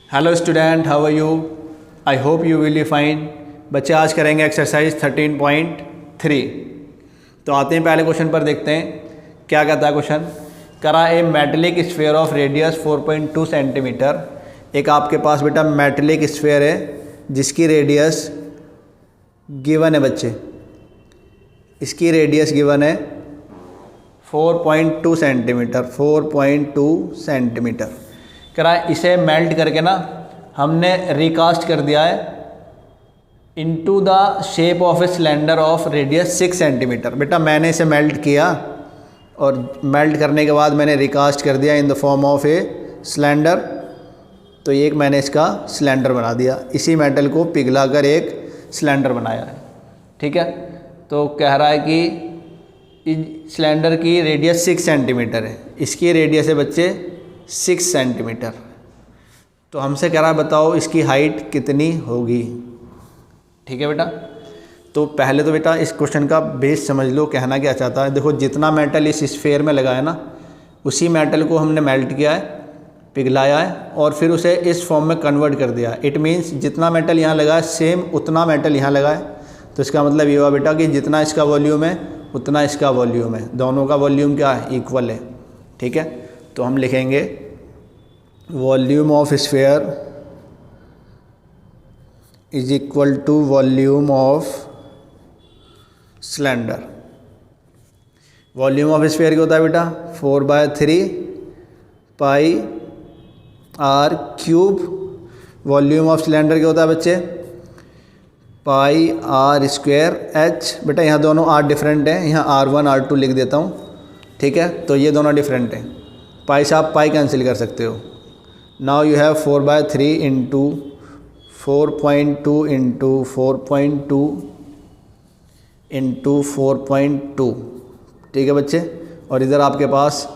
Hello student, how are you? I hope you will be fine. बच्चे आज करेंगे exercise 13.3। तो आते हैं पहले क्वेश्चन पर, देखते हैं क्या कहता है क्वेश्चन। करा a metallic sphere of radius 4.2 centimetre. एक आपके पास बेटा मेटेलिक स्फीयर है जिसकी रेडियस गिवन है बच्चे, इसकी रेडियस गिवन है 4.2 सेंटीमीटर। 4.2 सेंटीमीटर करा, इसे मेल्ट करके ना हमने रिकास्ट कर दिया है into the shape of a cylinder of radius 6 centimetre. बेटा मैंने इसे मेल्ट किया और मेल्ट करने के बाद मैंने रिकास्ट कर दिया in the form of a cylinder. तो एक मैंने इसका सिलेंडर बना दिया, इसी मेटल को पिघलाकर एक सिलेंडर बनाया है। ठीक है, तो कह रहा है कि इस सिलेंडर की रेडियस 6 सेंटीमीटर है, इसकी रेडियस है बच्चे 6 सेंटीमीटर। तो हमसे कह रहा है बताओ इसकी हाइट कितनी होगी। ठीक है बेटा, तो पहले तो बेटा इस क्वेश्चन का बेस समझ लो, कहना क्या चाहता है। देखो जितना मेटल इस स्फीयर में लगा है ना, उसी मेटल को हमने मेल्ट किया है, पिघलाया है और फिर उसे इस फॉर्म में कन्वर्ट कर दिया है। इट मीन्स जितना मेटल यहाँ लगा है सेम उतना मेटल यहाँ लगा है। तो इसका मतलब ये हुआ बेटा कि जितना इसका वॉल्यूम है उतना इसका वॉल्यूम है, दोनों का वॉल्यूम क्या है, इक्वल है। ठीक है, तो हम लिखेंगे volume of sphere is equal to volume of cylinder. Volume of sphere क्या होता है बेटा, 4/3 pi r cube. Volume of cylinder क्या होता है बच्चे, पाई आर स्क्वायर एच। बेटा यहाँ दोनों आर डिफरेंट हैं, यहाँ R1 R2 लिख देता हूँ। ठीक है, तो ये दोनों डिफरेंट हैं, पाई से आप पाई कैंसिल कर सकते हो। Now you have 4/3 into 4.2 into 4.2 into 4.2। ठीक है बच्चे, और इधर आपके पास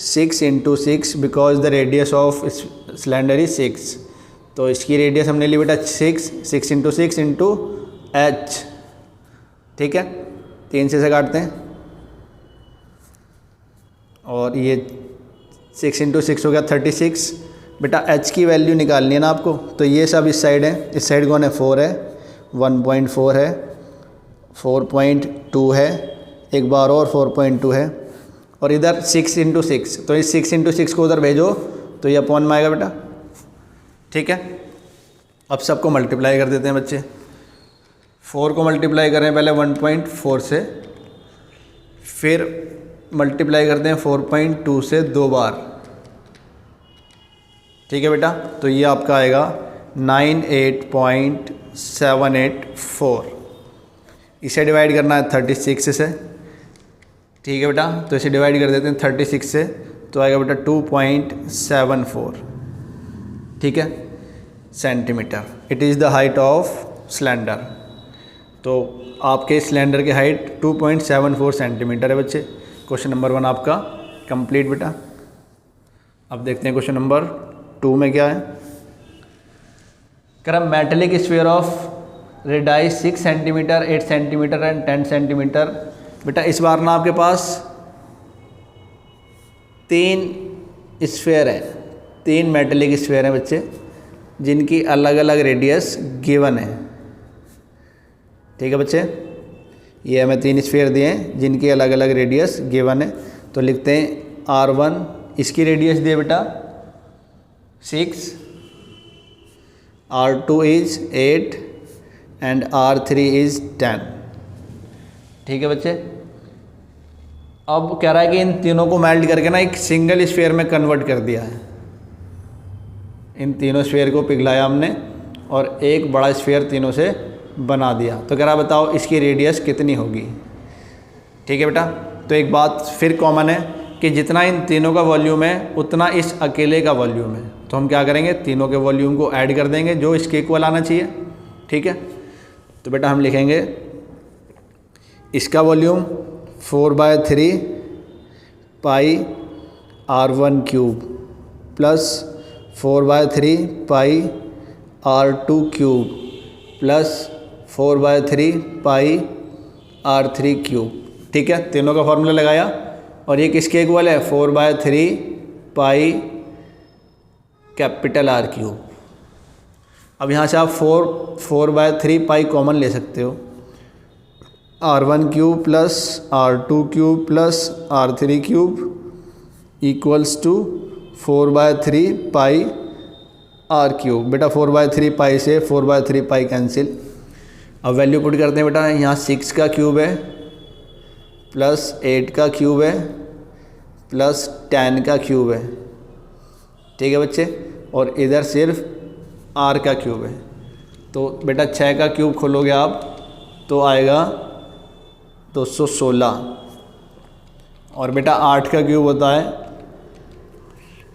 6 into 6 because the radius of cylinder is 6। तो इसकी रेडियस हमने ली बेटा 6 इंटू 6 इंटू एच। ठीक है, 3 से काटते हैं और ये 6 इंटू 6 हो गया 36। बेटा एच की वैल्यू निकालनी है ना आपको, तो ये सब इस साइड है, इस साइड कौन है 4 है, 1.4 है, 4.2 है, एक बार और 4.2 है, और इधर 6 इंटू 6। तो इस 6 इंटू 6 को उधर भेजो तो ये अपॉन में आएगा बेटा। ठीक है, अब सबको मल्टीप्लाई कर देते हैं बच्चे। 4 को मल्टीप्लाई करें पहले 1.4 से, फिर मल्टीप्लाई करते हैं 4.2 से 2 बार। ठीक है बेटा, तो ये आपका आएगा 98.784। इसे डिवाइड करना है 36 से। ठीक है बेटा, तो इसे डिवाइड कर देते हैं 36 से, तो आएगा बेटा 2.74। ठीक है, centimetre. It is the height of cylinder. तो आपके सिलेंडर की हाइट 2.74 सेंटीमीटर है बच्चे। क्वेश्चन नंबर 1 आपका कंप्लीट बेटा। अब देखते हैं क्वेश्चन नंबर 2 में क्या है। कह रहा metallic sphere of radius 6 centimetre, 8 centimetre and 10 centimetre. बेटा इस बार ना आपके पास 3 स्फीयर है, 3 मेटेलिक स्फीयर हैं बच्चे, जिनकी अलग अलग रेडियस गिवन है। ठीक है बच्चे, ये हमें 3 स्फीयर दिए हैं जिनकी अलग अलग रेडियस गिवन है। तो लिखते हैं R1, इसकी रेडियस दिए बेटा 6, R2 is 8 and R3 is 10। ठीक है बच्चे, अब कह रहा है कि इन तीनों को मेल्ट करके ना एक सिंगल स्फीयर में कन्वर्ट कर दिया है। इन तीनों स्फीयर को पिघलाया हमने और एक बड़ा स्फीयर तीनों से बना दिया। तो कह रहा बताओ इसकी रेडियस कितनी होगी। ठीक है बेटा, तो एक बात फिर कॉमन है कि जितना इन तीनों का वॉल्यूम है उतना इस अकेले का वॉल्यूम है। तो हम क्या करेंगे, तीनों के वॉल्यूम को ऐड कर देंगे जो इसके इक्वल आना चाहिए। ठीक है, तो बेटा हम लिखेंगे इसका वॉल्यूम 4/3 पाई R1 क्यूब प्लस 4/3 पाई R2 क्यूब प्लस 4/3 पाई R3 क्यूब। ठीक है, तीनों का फॉर्मूला लगाया और ये किसके इक्वल है, 4/3 पाई कैपिटल R क्यूब। अब यहाँ से आप 4/3 पाई कॉमन ले सकते हो। r1 cube plus r2 cube plus r3 cube equals to 4/3 pi r cube. बेटा 4/3 पाई से 4/3 पाई कैंसिल। अब वैल्यू पुट करते हैं बेटा, यहाँ 6 का क्यूब है प्लस 8 का क्यूब है प्लस 10 का क्यूब है, ठीक है बच्चे, और इधर सिर्फ r का क्यूब है। तो बेटा 6 का क्यूब खोलोगे आप तो आएगा 216, और बेटा 8 का क्यूब होता है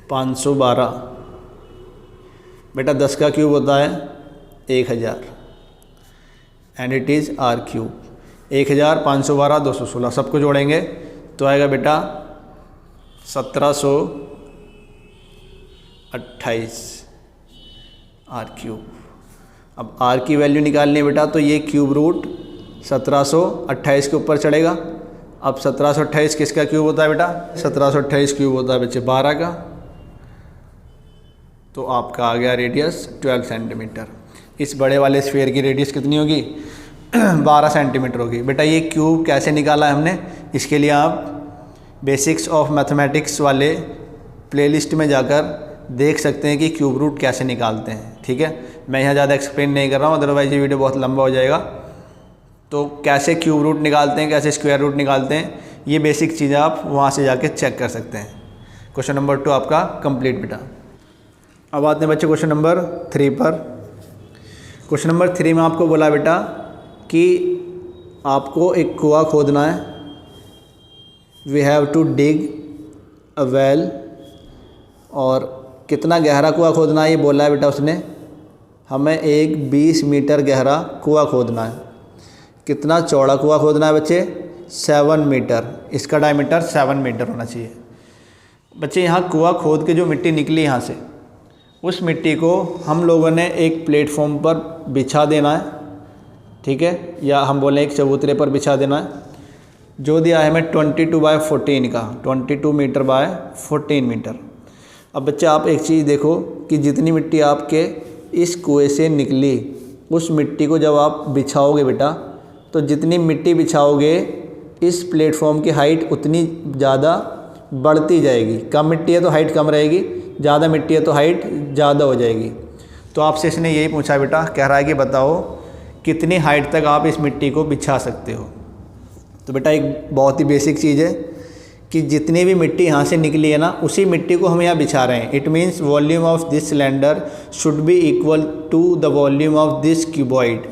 512, बेटा 10 का क्यूब होता है 1000 and it is r cube. 1000, 512, 216 सबको जोड़ेंगे तो आएगा बेटा 1728 r क्यूब। अब r की वैल्यू निकालनी है बेटा, तो ये क्यूब रूट 1728 के ऊपर चढ़ेगा। अब 1728 किसका क्यूब होता है बेटा? 1728 क्यूब होता है बच्चे 12 का। तो आपका आ गया रेडियस 12 सेंटीमीटर। इस बड़े वाले स्फीयर की रेडियस कितनी होगी? 12 सेंटीमीटर होगी। बेटा ये क्यूब कैसे निकाला है हमने, इसके लिए आप बेसिक्स ऑफ मैथमेटिक्स वाले प्लेलिस्ट में जाकर देख सकते हैं कि क्यूब रूट कैसे निकालते हैं, ठीक है। मैं यहाँ ज़्यादा एक्सप्लेन नहीं कर रहा हूँ, अदरवाइज ये वीडियो बहुत लंबा हो जाएगा। तो कैसे क्यूब रूट निकालते हैं, कैसे स्क्वायर रूट निकालते हैं, ये बेसिक चीज़ें आप वहाँ से जाके चेक कर सकते हैं। क्वेश्चन नंबर 2 आपका कंप्लीट बेटा। अब आते हैं बच्चे क्वेश्चन नंबर 3 पर। क्वेश्चन नंबर 3 में आपको बोला बेटा कि आपको एक कुआं खोदना है। We have to dig a well, और कितना गहरा कुआं खोदना है ये बोला है बेटा उसने। हमें एक 20 मीटर गहरा कुआं खोदना है। कितना चौड़ा कुआं खोदना है बच्चे? 7 मीटर। इसका डायमीटर 7 मीटर होना चाहिए। बच्चे यहाँ कुआं खोद के जो मिट्टी निकली यहाँ से, उस मिट्टी को हम लोगों ने एक प्लेटफॉर्म पर बिछा देना है, ठीक है, या हम बोलें एक चबूतरे पर बिछा देना है। जो दिया है हमें 22/14 का, 22 मीटर बाय 14 मीटर। अब बच्चे आप एक चीज़ देखो कि जितनी मिट्टी आपके इस कुएं से निकली, उस मिट्टी को जब आप बिछाओगे बेटा, तो जितनी मिट्टी बिछाओगे इस प्लेटफॉर्म की हाइट उतनी ज़्यादा बढ़ती जाएगी। कम मिट्टी है तो हाइट कम रहेगी, ज़्यादा मिट्टी है तो हाइट ज़्यादा हो जाएगी। तो आपसे इसने यही पूछा बेटा, कह रहा है कि बताओ कितनी हाइट तक आप इस मिट्टी को बिछा सकते हो। तो बेटा एक बहुत ही बेसिक चीज़ है कि जितनी भी मिट्टी यहाँ से निकली है ना, उसी मिट्टी को हम यहाँ बिछा रहे हैं। It means volume of this cylinder should be equal to the volume of this cuboid.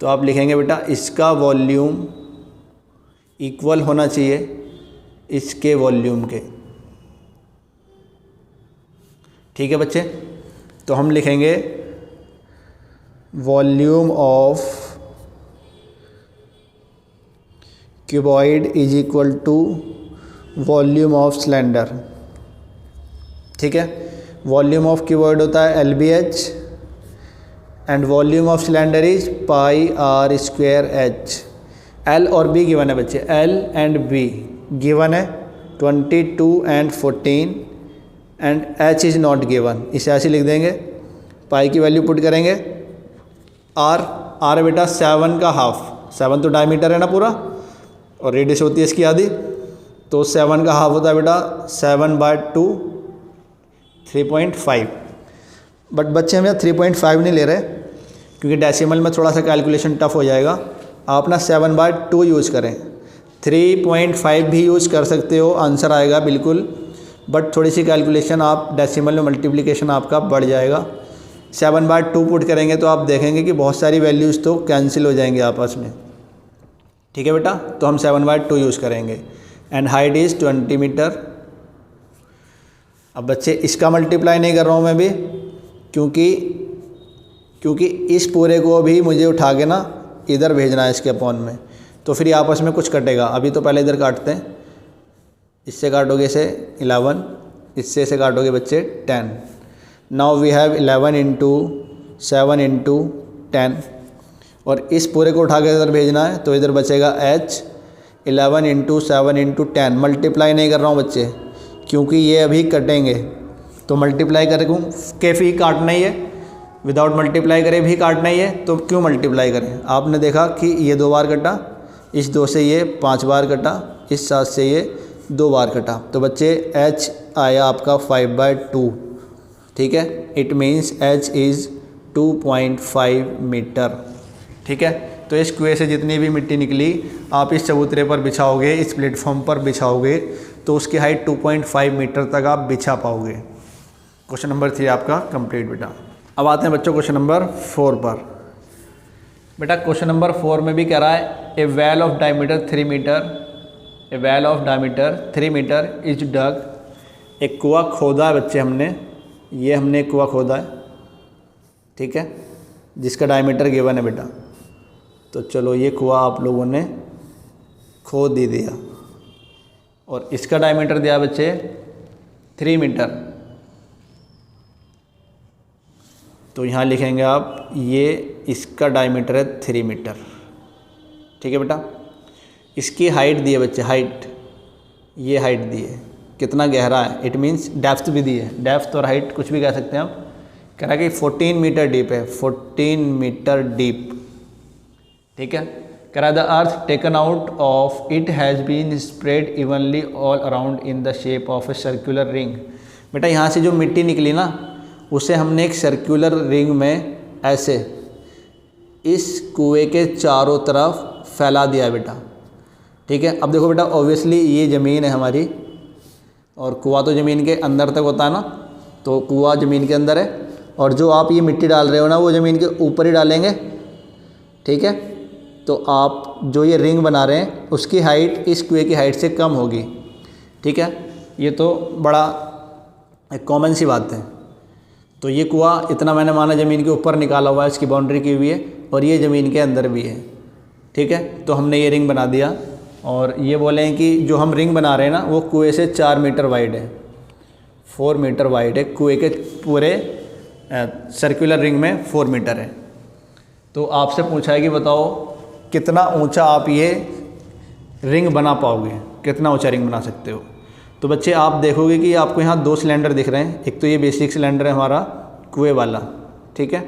तो आप लिखेंगे बेटा इसका वॉल्यूम इक्वल होना चाहिए इसके वॉल्यूम के, ठीक है बच्चे। तो हम लिखेंगे volume of cuboid is equal to volume of cylinder, ठीक है। वॉल्यूम ऑफ क्यूबॉइड होता है LBH and volume of cylinder is πr²h। L और B गिवन है बच्चे, L एंड B गिवन है 22 and 14 and H is not given. इसे ऐसे लिख देंगे, पाई की वैल्यू पुट करेंगे। R बेटा 7 का हाफ, 7 तो डायमीटर है ना पूरा, और रेडियस होती है इसकी आधी, तो 7 का हाफ होता है बेटा 7/2 3.5। बट बच्चे हम यहाँ 3.5 नहीं ले रहे क्योंकि डेसिमल में थोड़ा सा कैलकुलेशन टफ हो जाएगा। आप ना 7/2 यूज़ करें। 3.5 भी यूज़ कर सकते हो, आंसर आएगा बिल्कुल, बट थोड़ी सी कैलकुलेशन आप डेसिमल में मल्टीप्लिकेशन आपका बढ़ जाएगा। 7/2 पुट करेंगे तो आप देखेंगे कि बहुत सारी वैल्यूज़ तो कैंसिल हो जाएंगे आपस में, ठीक है बेटा। तो हम 7/2 यूज़ करेंगे एंड हाइट इज़ 20 मीटर। अब बच्चे इसका मल्टीप्लाई नहीं कर रहा हूँ मैं भी, क्योंकि इस पूरे को भी मुझे उठा के ना इधर भेजना है इसके अपॉन में, तो फिर आपस में कुछ कटेगा। अभी तो पहले इधर काटते हैं, इससे काटोगे इसे 11, इससे से काटोगे बच्चे 10। नाउ वी हैव 11 × 7 × 10, और इस पूरे को उठा के इधर भेजना है, तो इधर बचेगा H। 11 × 7 × 10 मल्टीप्लाई नहीं कर रहा हूँ बच्चे, क्योंकि ये अभी कटेंगे, तो मल्टीप्लाई करके फिर काटना ही है। विदाउट मल्टीप्लाई करे भी काटना ही है, तो क्यों मल्टीप्लाई करें। आपने देखा कि ये 2 बार कटा, इस 2 से ये 5 बार कटा, इस 7 से ये 2 बार कटा, तो बच्चे h आया आपका 5/2, ठीक है। It means h is 2.5 metre, ठीक है। तो इस कुएं से जितनी भी मिट्टी निकली आप इस चबूतरे पर बिछाओगे, इस प्लेटफॉर्म पर बिछाओगे, तो उसकी हाइट 2.5 मीटर तक आप बिछा पाओगे। क्वेश्चन नंबर 3 आपका कंप्लीट बेटा। अब आते हैं बच्चों क्वेश्चन नंबर 4 पर। बेटा क्वेश्चन नंबर 4 में भी कह रहा है a well of diameter 3 metre, a well of diameter 3 metre is dug. एक कुआं खोदा है बच्चे हमने, ये हमने एक कुआं खोदा है, ठीक है, जिसका डायमीटर गिवन है बेटा। तो चलो ये कुआं आप लोगों ने खोद ही दिया और इसका डायमीटर दिया बच्चे 3 मीटर। तो यहाँ लिखेंगे आप ये इसका डायमीटर है 3 मीटर, ठीक है बेटा। इसकी हाइट दी है बच्चे, हाइट, ये हाइट दी है, कितना गहरा है, इट मीन्स डेप्थ भी दी है, डेप्थ और हाइट कुछ भी कह सकते हैं आप। कह रहा है कि 14 मीटर डीप है, 14 मीटर डीप, ठीक है। कह रहा है the earth taken out of it has been spread evenly all around in the shape of a circular ring. बेटा यहाँ से जो मिट्टी निकली ना, उसे हमने एक सर्कुलर रिंग में ऐसे इस कुएं के चारों तरफ फैला दिया बेटा, ठीक है। अब देखो बेटा, ऑब्वियसली ये ज़मीन है हमारी और कुआं तो ज़मीन के अंदर तक होता है ना, तो कुआं ज़मीन के अंदर है और जो आप ये मिट्टी डाल रहे हो ना, वो ज़मीन के ऊपर ही डालेंगे, ठीक है। तो आप जो ये रिंग बना रहे हैं उसकी हाइट इस कुएं की हाइट से कम होगी, ठीक है। ये तो बड़ा एक कॉमन सी बात है। तो ये कुआं इतना मैंने माना ज़मीन के ऊपर निकाला हुआ है, इसकी बाउंड्री की हुई है और ये ज़मीन के अंदर भी है, ठीक है। तो हमने ये रिंग बना दिया और ये बोले हैं कि जो हम रिंग बना रहे हैं ना, वो कुएं से 4 मीटर वाइड है, 4 मीटर वाइड है, कुएं के पूरे सर्कुलर रिंग में 4 मीटर है। तो आपसे पूछा है कि बताओ कितना ऊंचा आप ये रिंग बना पाओगे, कितना ऊंचा रिंग बना सकते हो। तो बच्चे आप देखोगे कि आपको यहाँ 2 सिलेंडर दिख रहे हैं। एक तो ये बेसिक सिलेंडर है हमारा कुएं वाला, ठीक है।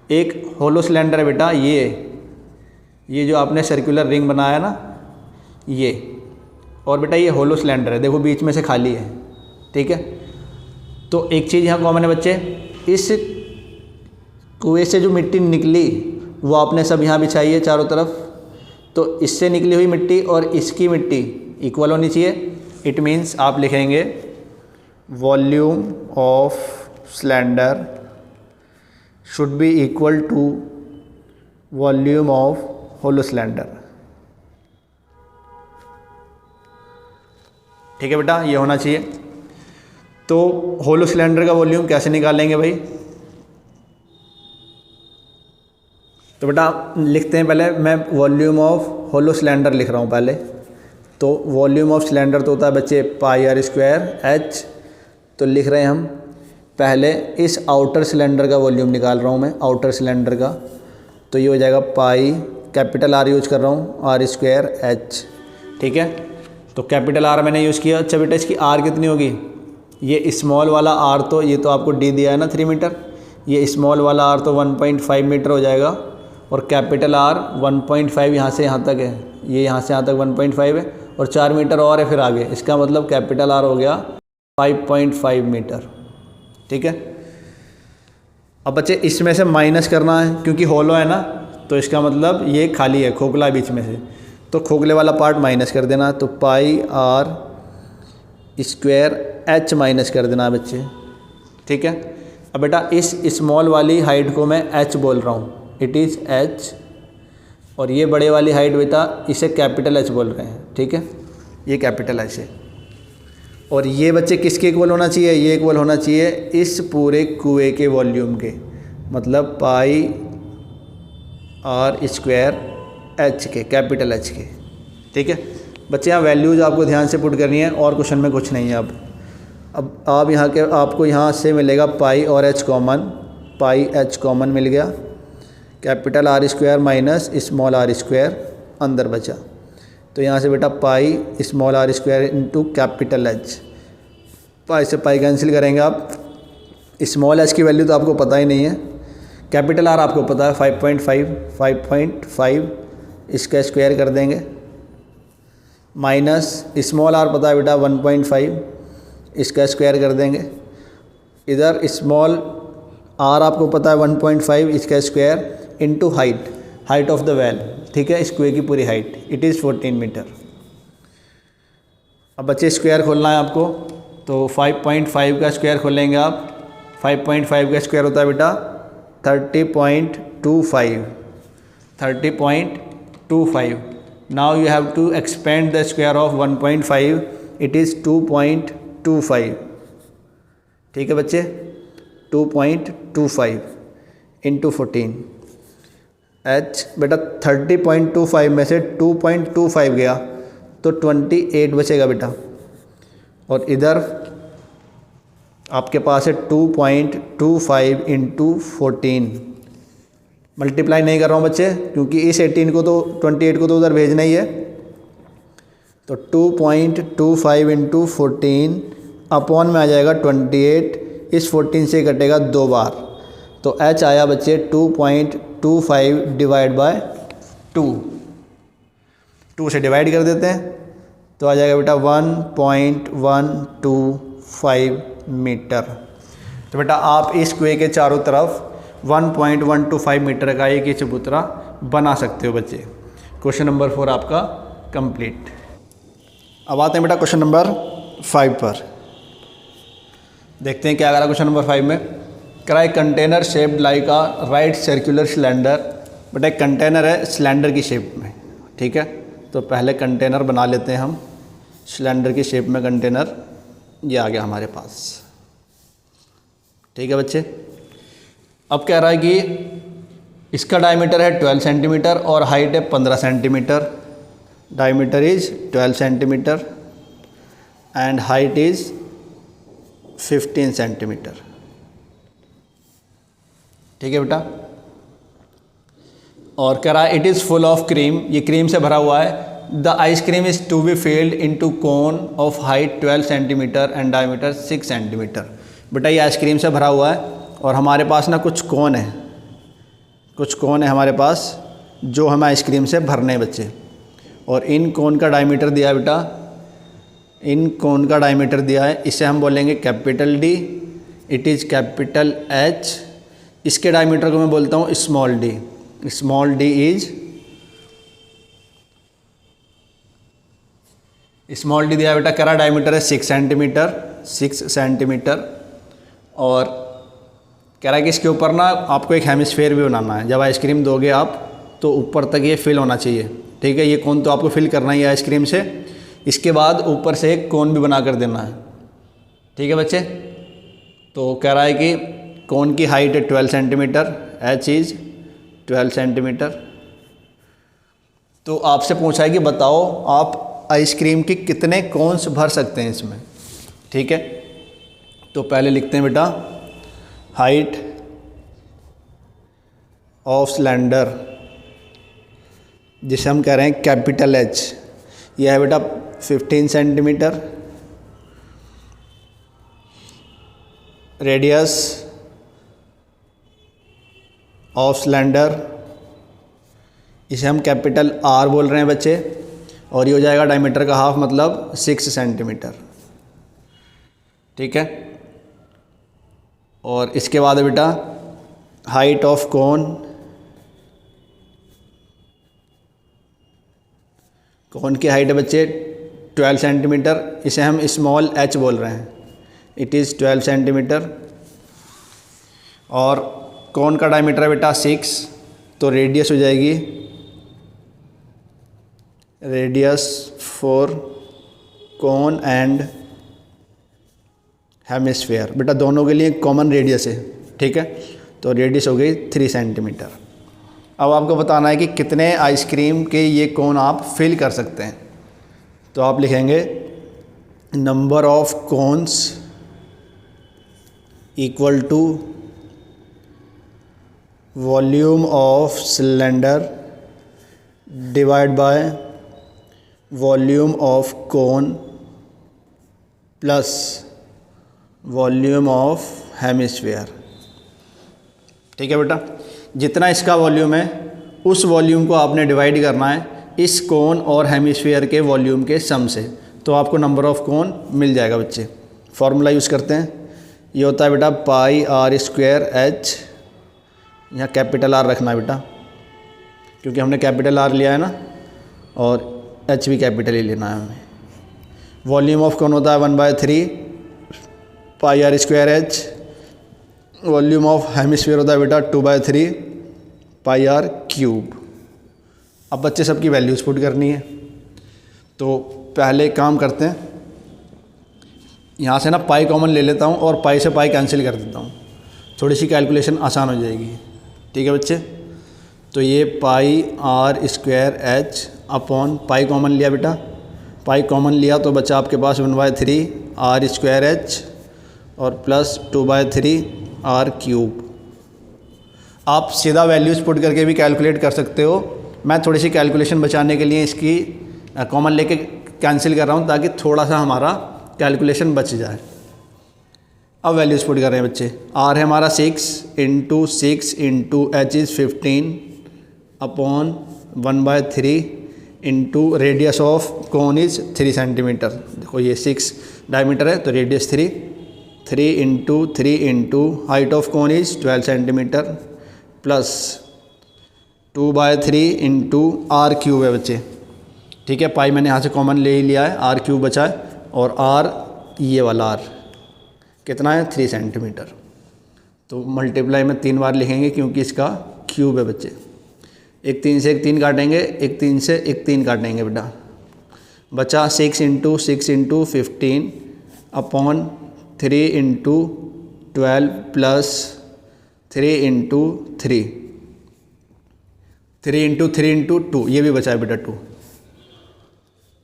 एक होलो सिलेंडर है बेटा, ये जो आपने सर्कुलर रिंग बनाया ना, ये, और बेटा ये होलो सिलेंडर है, देखो बीच में से खाली है, ठीक है। तो एक चीज़ यहाँ कॉमन है बच्चे, इस कुएं से जो मिट्टी निकली वो आपने सब यहाँ बिछाई है चारों तरफ, तो इससे निकली हुई मिट्टी और इसकी मिट्टी इक्वल होनी चाहिए। इट मीन्स आप लिखेंगे volume of cylinder should be equal to volume of hollow cylinder, ठीक है बेटा, ये होना चाहिए। तो होलो सिलेंडर का वॉल्यूम कैसे निकालेंगे भाई। तो बेटा लिखते हैं, पहले मैं वॉल्यूम ऑफ होलो सिलेंडर लिख रहा हूँ पहले। तो वॉल्यूम ऑफ सिलेंडर तो होता है बच्चे πr² h। तो लिख रहे हैं हम पहले इस आउटर सिलेंडर का वॉल्यूम निकाल रहा हूँ मैं, आउटर सिलेंडर का। तो ये हो जाएगा पाई, कैपिटल R यूज़ कर रहा हूँ, r² h, ठीक है। तो कैपिटल R मैंने यूज़ किया। अच्छा बेटा इसकी R कितनी होगी, ये स्मॉल वाला R तो ये तो आपको D दिया है ना 3 मीटर, ये स्मॉल वाला R तो 1.5 मीटर हो जाएगा और कैपिटल R 1.5 यहाँ से यहाँ तक है, ये यहाँ से यहाँ तक 1.5 है और 4 मीटर और है फिर आगे, इसका मतलब कैपिटल R हो गया 5.5 मीटर, ठीक है। अब बच्चे इसमें से माइनस करना है क्योंकि होलो है ना, तो इसका मतलब ये खाली है, खोखला है बीच में से, तो खोखले वाला पार्ट माइनस कर देना। तो πr² h माइनस कर देना बच्चे, ठीक है। अब बेटा इस स्मॉल वाली हाइट को मैं h बोल रहा हूँ, इट इज़ h, और ये बड़े वाली हाइट बेटा इसे कैपिटल H बोल रहे हैं, ठीक है, ये कैपिटल H है। और ये बच्चे किसके इक्वल होना चाहिए, ये इक्वल होना चाहिए इस पूरे कुएं के वॉल्यूम के, मतलब πr² h के, कैपिटल H के, ठीक है। बच्चे यहाँ वैल्यूज़ आपको ध्यान से पुट करनी है और क्वेश्चन में कुछ नहीं है। अब आप यहाँ के आपको यहाँ से मिलेगा पाई और h कॉमन, पाई h कॉमन मिल गया, capital R² minus small r² अंदर बचा। तो यहाँ से बेटा pi small r² into capital H, पाई से पाई कैंसिल करेंगे आप। स्मॉल h की वैल्यू तो आपको पता ही नहीं है, कैपिटल आर आपको पता है 5.5 इसका स्क्वायर कर देंगे, माइनस स्मॉल आर पता है बेटा 1.5 इसका स्क्वायर कर देंगे। इधर स्मॉल आर आपको पता है 1.5 इसका square into height of the well, ठीक है, इस कुएं की पूरी हाइट, इट इज़ 14 मीटर। अब बच्चे स्क्वायर खोलना है आपको, तो 5.5 का स्क्वायर खोलेंगे आप। 5.5 का स्क्वायर होता है बेटा 30.25। Now you have to expand the square of 1.5, it is 2.25, ठीक है बच्चे, 2.25 इंटू 14। एच बेटा 30.25 में से 2.25 गया तो 28 बचेगा बेटा, और इधर आपके पास है 2.25 इंटू 14। मल्टीप्लाई नहीं कर रहा हूँ बच्चे, क्योंकि इस 18 को तो 28 को तो उधर भेजना ही है। तो 2.25 इंटू 14 अपॉन में आ जाएगा 28, इस 14 से कटेगा 2 बार, तो एच आया बच्चे 2.25 डिवाइड बाय 2 से डिवाइड कर देते हैं तो आ जाएगा बेटा 1.125 मीटर। तो बेटा आप इस कुएं के चारों तरफ 1.125 मीटर का एक ही चबूतरा बना सकते हो बच्चे। क्वेश्चन नंबर 4 आपका कंप्लीट। अब आते हैं बेटा क्वेश्चन नंबर 5 पर। देखते हैं क्या करा क्वेश्चन नंबर 5 में। करा एक container shaped like a right circular cylinder. बेटा एक कंटेनर है सिलेंडर की शेप में, ठीक है। तो पहले कंटेनर बना लेते हैं हम, सिलेंडर की शेप में कंटेनर, ये आ गया हमारे पास, ठीक है बच्चे। अब कह रहा है कि इसका डायमीटर है 12 सेंटीमीटर और हाइट है 15 centimetre. Diameter is 12 centimetre and height is 15 centimetre, ठीक है बेटा। और कह रहा है it is full of cream, ये क्रीम से भरा हुआ है। The ice cream is to be filled into cone of height 12 centimetre and diameter 6 centimetre. बेटा ये आइसक्रीम से भरा हुआ है और हमारे पास ना कुछ कोन है हमारे पास जो हमें आइसक्रीम से भरने हैं बच्चे। और इन कोन का डायमीटर दिया है बेटा, इन कोन का डायमीटर दिया है, इसे हम बोलेंगे capital D, it is capital H. इसके डायमीटर को मैं बोलता हूँ स्मॉल डी। स्मॉल डी दिया बेटा, करा डायमीटर है 6 सेंटीमीटर। और कह रहा है कि इसके ऊपर ना आपको एक हेमिस्फीयर भी बनाना है। जब आइसक्रीम दोगे आप तो ऊपर तक ये फिल होना चाहिए, ठीक है। ये कोन तो आपको फिल करना ही है आइसक्रीम से, इसके बाद ऊपर से एक कोन भी बना कर देना है, ठीक है बच्चे। तो कह रहा है कि कोन की हाइट है 12 सेंटीमीटर, एच इज़ 12 सेंटीमीटर। तो आपसे पूछा है कि बताओ आप आइसक्रीम की कितने कोन्स भर सकते हैं इसमें, ठीक है। तो पहले लिखते हैं बेटा हाइट ऑफ सिलेंडर, जिसे हम कह रहे हैं कैपिटल एच, यह है बेटा 15 सेंटीमीटर। रेडियस ऑफ सिलेंडर, इसे हम कैपिटल आर बोल रहे हैं बच्चे, और ये हो जाएगा डायमीटर का हाफ, मतलब 6 सेंटीमीटर, ठीक है। और इसके बाद है बेटा हाइट ऑफ कोन, कोन की हाइट है बच्चे 12 सेंटीमीटर, इसे हम स्मॉल एच बोल रहे हैं, इट इज़ 12 सेंटीमीटर। और कोन का डायमीटर है बेटा 6, तो रेडियस हो जाएगी, radius for cone and hemisphere, बेटा दोनों के लिए कॉमन रेडियस है, ठीक है। तो रेडियस हो गई 3 सेंटीमीटर। अब आपको बताना है कि कितने आइसक्रीम के ये कोन आप फिल कर सकते हैं। तो आप लिखेंगे number of cones equal to volume of cylinder divide by volume of cone plus volume of hemisphere, ठीक है बेटा। जितना इसका वॉल्यूम है उस वॉल्यूम को आपने डिवाइड करना है इस कोन और हेमिस्फीयर के वॉल्यूम के सम से, तो आपको नंबर ऑफ़ कोन मिल जाएगा बच्चे। फार्मूला यूज़ करते हैं, ये होता है बेटा पाई आर स्क्वायर एच, यहाँ कैपिटल आर रखना है बेटा क्योंकि हमने कैपिटल आर लिया है ना, और एच भी कैपिटल ही लेना है हमें। वॉल्यूम ऑफ कोन होता है 1/3 pi r square h, volume of hemisphere होता है बेटा 2/3 पाई आर क्यूब। अब बच्चे सबकी वैल्यूज़ पुट करनी है, तो पहले एक काम करते हैं, यहाँ से ना पाई कॉमन ले लेता हूँ और पाई से पाई कैंसिल कर देता हूँ, थोड़ी सी कैलकुलेशन आसान हो जाएगी। ठीक है बच्चे, तो ये pi r square h upon pi common लिया बेटा, पाई कॉमन लिया तो बचा आपके पास 1/3 आर स्क्वायर एच और प्लस 2/3 आर क्यूब। आप सीधा वैल्यूज़ पुट करके भी कैलकुलेट कर सकते हो, मैं थोड़ी सी कैलकुलेशन बचाने के लिए इसकी कॉमन लेके कैंसिल कर रहा हूँ ताकि थोड़ा सा हमारा कैलकुलेशन बच जाए। अब वैल्यूज़ पुट कर रहे हैं बच्चे, आर है हमारा 6 into 6 into h is 15 upon 1/3 into radius of cone is 3 centimetre. देखो ये 6 डायमीटर है तो radius 3 into 3 into height of cone is 12 centimetre plus 2/3 into r cube है बच्चे। ठीक है, पाई मैंने यहाँ से कॉमन ले ही लिया है, आर क्यूब बचा है, और आर ये वाला आर कितना है 3 सेंटीमीटर, तो मल्टीप्लाई में 3 बार लिखेंगे क्योंकि इसका क्यूब है बच्चे। एक 3 से एक 3 काटेंगे, एक 3 से एक 3 काटेंगे बेटा, बचा 6 into 6 into 15 upon 3 into 12 plus 3 into 3 into 3 into 2, ये भी बचा है बेटा 2,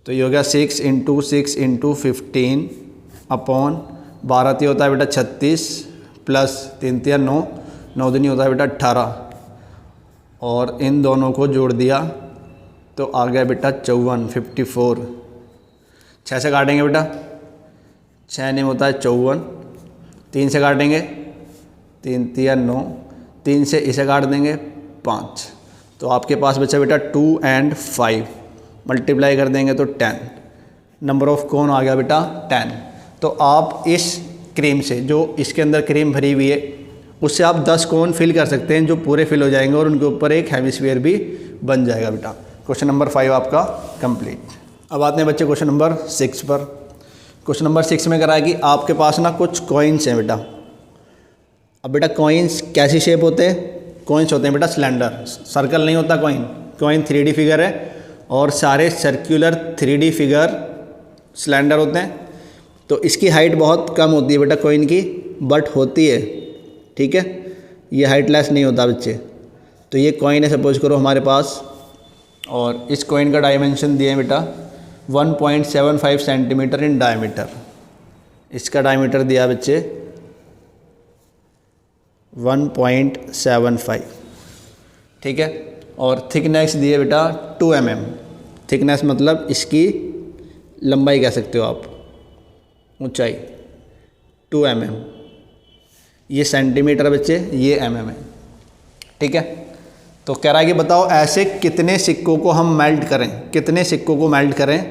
तो ये हो गया 6 इंटू 6 इंटू 15 अपॉन 12 ती होता है बेटा 36 प्लस 3 तिया 9, 9 दूनी होता है बेटा 18, और इन दोनों को जोड़ दिया तो आ गया बेटा 54 54। 6 से काटेंगे बेटा, 6 नहीं होता है 54, 3 से काटेंगे 3 तिया 9, 3 से इसे काट देंगे 5, तो आपके पास बचा बेटा 2 और 5, मल्टीप्लाई कर देंगे तो 10, नंबर ऑफ कोन आ गया बेटा 10। तो आप इस क्रीम से, जो इसके अंदर क्रीम भरी हुई है, उससे आप 10 कोन फिल कर सकते हैं जो पूरे फिल हो जाएंगे और उनके ऊपर एक हेमिस्फीयर भी बन जाएगा बेटा। क्वेश्चन नंबर 5 आपका कंप्लीट। अब आते हैं बच्चे क्वेश्चन नंबर 6 पर। क्वेश्चन नंबर 6 में करा है कि आपके पास ना कुछ कॉइन्स हैं बेटा। अब बेटा कॉइन्स कैसी शेप होते हैं? कॉइन्स होते हैं बेटा सिलेंडर, सर्कल नहीं होता कॉइन। कॉइन 3D फिगर है और सारे सर्कुलर 3D फिगर सिलेंडर होते हैं। तो इसकी हाइट बहुत कम होती है बेटा कॉइन की, बट होती है, ठीक है, ये हाइटलेस नहीं होता बच्चे। तो ये कॉइन है सपोज करो हमारे पास, और इस कॉइन का डायमेंशन दिए हैं बेटा 1.75 सेंटीमीटर इन डायमीटर। इसका डायमीटर दिया बच्चे 1.75, ठीक है, और थिकनेस दिए बेटा 2 mm। थिकनेस मतलब इसकी लंबाई कह सकते हो आप, ऊंचाई 2 mm। ये सेंटीमीटर बच्चे, ये mm है, ठीक है। तो कह रहा है कि बताओ ऐसे कितने सिक्कों को हम मेल्ट करें, कितने सिक्कों को मेल्ट करें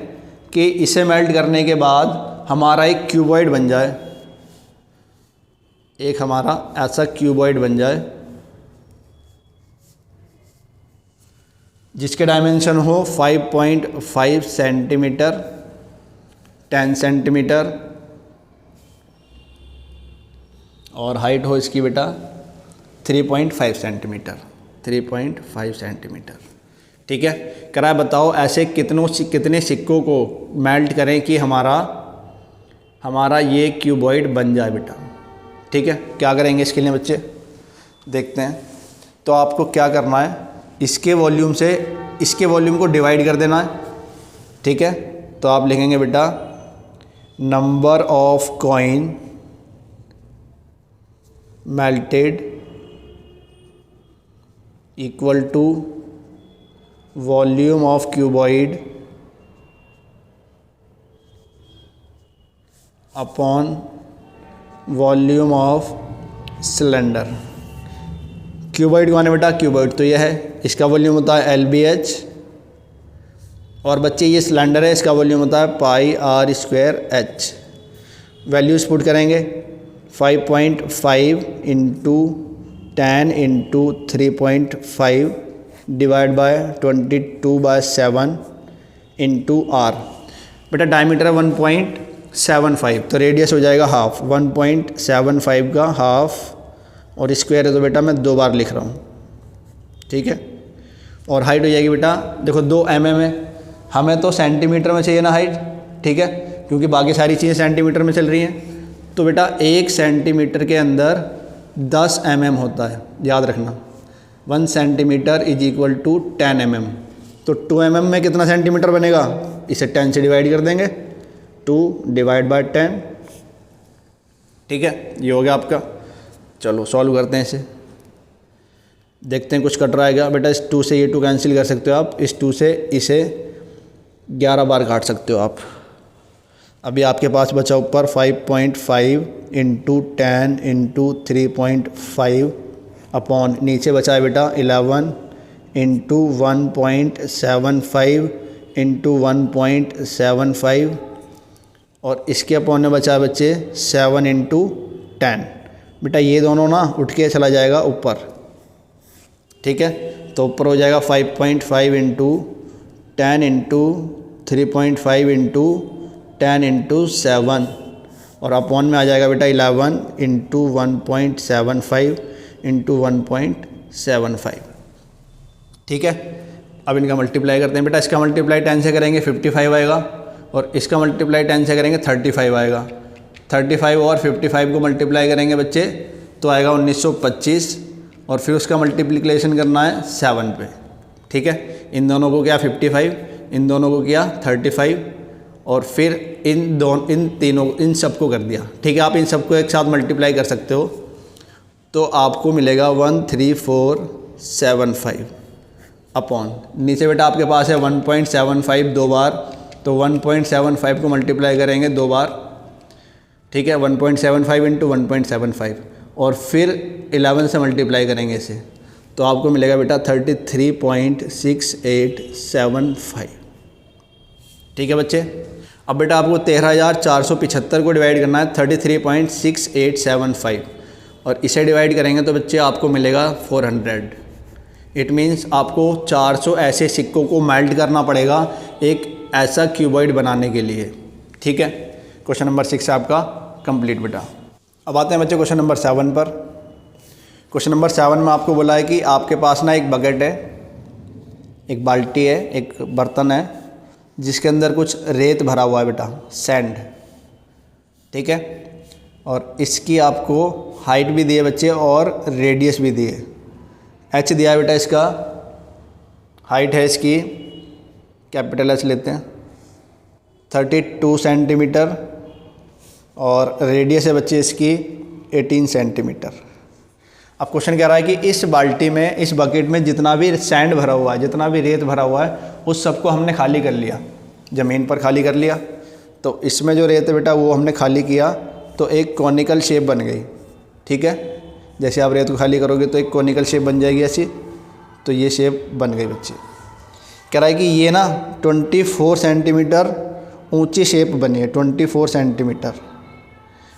कि इसे मेल्ट करने के बाद हमारा एक क्यूबॉइड बन जाए, एक हमारा ऐसा क्यूबॉइड बन जाए जिसके डायमेंशन हो 5.5 सेंटीमीटर, 10 सेंटीमीटर, और हाइट हो इसकी बेटा 3.5 सेंटीमीटर, 3.5 सेंटीमीटर, ठीक है। कह रहा है बताओ ऐसे कितने सिक्कों को मेल्ट करें कि हमारा ये क्यूबॉइड बन जाए बेटा, ठीक है। क्या करेंगे इसके लिए बच्चे, देखते हैं। तो आपको क्या करना है, इसके वॉल्यूम से इसके वॉल्यूम को डिवाइड कर देना है, ठीक है। तो आप लिखेंगे बेटा number of coin melted equal to volume of cuboid upon volume of cylinder. Cuboid कौन है बेटा, क्यूबॉइड तो यह है, इसका वॉल्यूम होता है LBH। और बच्चे ये सिलेंडर है, इसका वॉल्यूम होता है pi r square h. Values put करेंगे 5.5 into 10 into 3.5 divide by 22/7 into r. बेटा डायमीटर है 1.75, तो रेडियस हो जाएगा हाफ, 1.75 का हाफ और स्क्वायर है तो बेटा मैं 2 बार लिख रहा हूँ, ठीक है। और हाइट हो जाएगी बेटा, देखो 2 mm है, हमें तो सेंटीमीटर में चाहिए ना हाइट, ठीक है, क्योंकि बाकी सारी चीज़ें सेंटीमीटर में चल रही हैं। तो बेटा 1 सेंटीमीटर के अंदर 10 mm होता है, याद रखना। 1 centimetre is equal to 10 mm। तो 2 mm में कितना सेंटीमीटर बनेगा, इसे 10 से डिवाइड कर देंगे, 2 डिवाइड बाय 10, ठीक है, ये हो गया आपका। चलो सॉल्व करते हैं इसे, देखते हैं कुछ कट रहा है क्या। बेटा इस 2 से ये 2 कैंसिल कर सकते हो आप, इस 2 से इसे 11 बार काट सकते हो आप। अभी आपके पास बचा ऊपर 5.5 इंटू 10 इंटू 3.5 अपॉन नीचे बचा है बेटा 11 इंटू 1.75 इंटू 1.75 और इसके अपॉन में बचा है बच्चे 7 इंटू 10। बेटा ये दोनों ना उठ के चला जाएगा ऊपर, ठीक है, तो ऊपर हो जाएगा 5.5 इंटू 10 इंटू 3.5 इंटू 10 इंटू 7 और अपॉन में आ जाएगा बेटा 11 इंटू 1.75 इंटू 1.75, ठीक है। अब इनका मल्टीप्लाई करते हैं। बेटा इसका मल्टीप्लाई 10 से करेंगे 55 आएगा और इसका मल्टीप्लाई 10 से करेंगे 35 आएगा। 35 और 55 को मल्टीप्लाई करेंगे बच्चे तो आएगा 1925 और फिर उसका मल्टीप्लिकेशन करना है 7 पे, ठीक है। इन दोनों को किया 55, इन दोनों को किया 35 और फिर इन तीनों इन सबको कर दिया, ठीक है। आप इन सबको एक साथ मल्टीप्लाई कर सकते हो तो आपको मिलेगा 13475 अपॉन नीचे बेटा आपके पास है 1.75 2 बार, तो 1.75 को मल्टीप्लाई करेंगे 2 बार, ठीक है, 1.75 इंटू 1.75 और फिर 11 से मल्टीप्लाई करेंगे इसे तो आपको मिलेगा बेटा 33.6875, ठीक है बच्चे। अब बेटा आपको 13,475 को डिवाइड करना है 33.6875 और इसे डिवाइड करेंगे तो बच्चे आपको मिलेगा 400। इट मीन्स आपको 400 ऐसे सिक्कों को मेल्ट करना पड़ेगा एक ऐसा क्यूबॉइड बनाने के लिए, ठीक है। क्वेश्चन नंबर 6 आपका कंप्लीट बेटा। अब आते हैं बच्चे क्वेश्चन नंबर 7 पर। क्वेश्चन नंबर 7 में आपको बोला है कि आपके पास ना एक बकेट है, एक बाल्टी है, एक बर्तन है जिसके अंदर कुछ रेत भरा हुआ है बेटा, सैंड, ठीक है। और इसकी आपको हाइट भी दी है बच्चे और रेडियस भी दी है। एच दिया है बेटा, इसका हाइट है इसकी कैपिटल एच लेते हैं 32 सेंटीमीटर और रेडियस है बच्चे इसकी 18 सेंटीमीटर। अब क्वेश्चन कह रहा है कि इस बाल्टी में, इस बकेट में जितना भी सैंड भरा हुआ है, जितना भी रेत भरा हुआ है, उस सबको हमने खाली कर लिया, ज़मीन पर खाली कर लिया। तो इसमें जो रेत है बेटा वो हमने खाली किया तो एक कॉनिकल शेप बन गई, ठीक है। जैसे आप रेत को खाली करोगे तो एक कॉनिकल शेप बन जाएगी ऐसी, तो ये शेप बन गई बच्चे। कह रहा है कि ये ना 24 सेंटीमीटर ऊंची शेप बनी है, 24 सेंटीमीटर।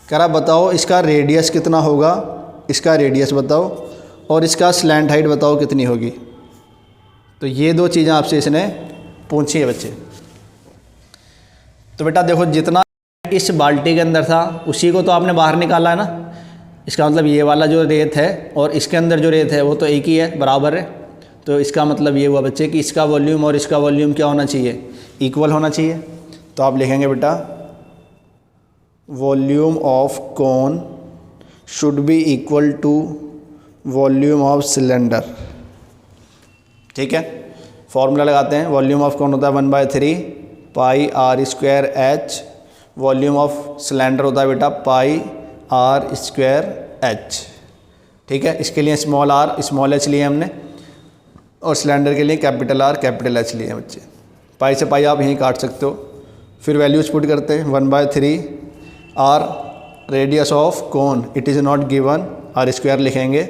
कह रहा बताओ इसका रेडियस कितना होगा, इसका रेडियस बताओ और इसका स्लैंट हाइट बताओ कितनी होगी। तो ये 2 चीज़ें आपसे इसने पूछी है बच्चे। तो बेटा देखो जितना इस बाल्टी के अंदर था उसी को तो आपने बाहर निकाला है ना, इसका मतलब ये वाला जो रेत है और इसके अंदर जो रेत है वो तो एक ही है, बराबर है। तो इसका मतलब ये हुआ बच्चे कि इसका वॉल्यूम और इसका वॉल्यूम क्या होना चाहिए, इक्वल होना चाहिए। तो आप लिखेंगे बेटा volume of cone should be equal to volume of cylinder, ठीक है। फॉर्मूला लगाते हैं, वॉल्यूम ऑफ कोन होता है 1/3 pi r square h, volume of cylinder होता है बेटा पाई आर स्क्वायर एच, ठीक है। इसके लिए स्मॉल आर स्मॉल एच लिए हमने और सिलेंडर के लिए कैपिटल आर कैपिटल एच लिए बच्चे। पाई से पाई आप यहीं काट सकते हो। फिर वैल्यूज पुट करते हैं 1/3 r radius of cone it is not given, r square लिखेंगे,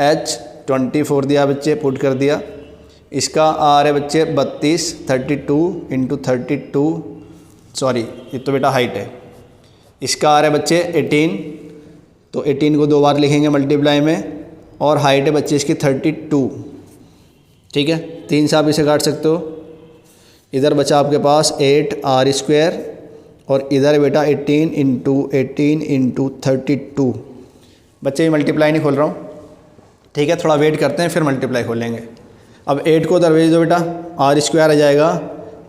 एच 24 दिया बच्चे, पुट कर दिया। इसका आर है बच्चे 32, 32 इंटू 32, सॉरी ये तो बेटा हाइट है। इसका आर है बच्चे 18, तो 18 को 2 बार लिखेंगे मल्टीप्लाई में, और हाइट है बच्चे इसकी 32, ठीक है। 3 से आप इसे काट सकते हो। इधर बचा आपके पास 8r², और इधर बेटा 18 इंटू 32। बच्चे ये मल्टीप्लाई नहीं खोल रहा हूँ, ठीक है, थोड़ा वेट करते हैं फिर मल्टीप्लाई खोलेंगे। अब 8 को उधर भेज दो बेटा, r² आ जाएगा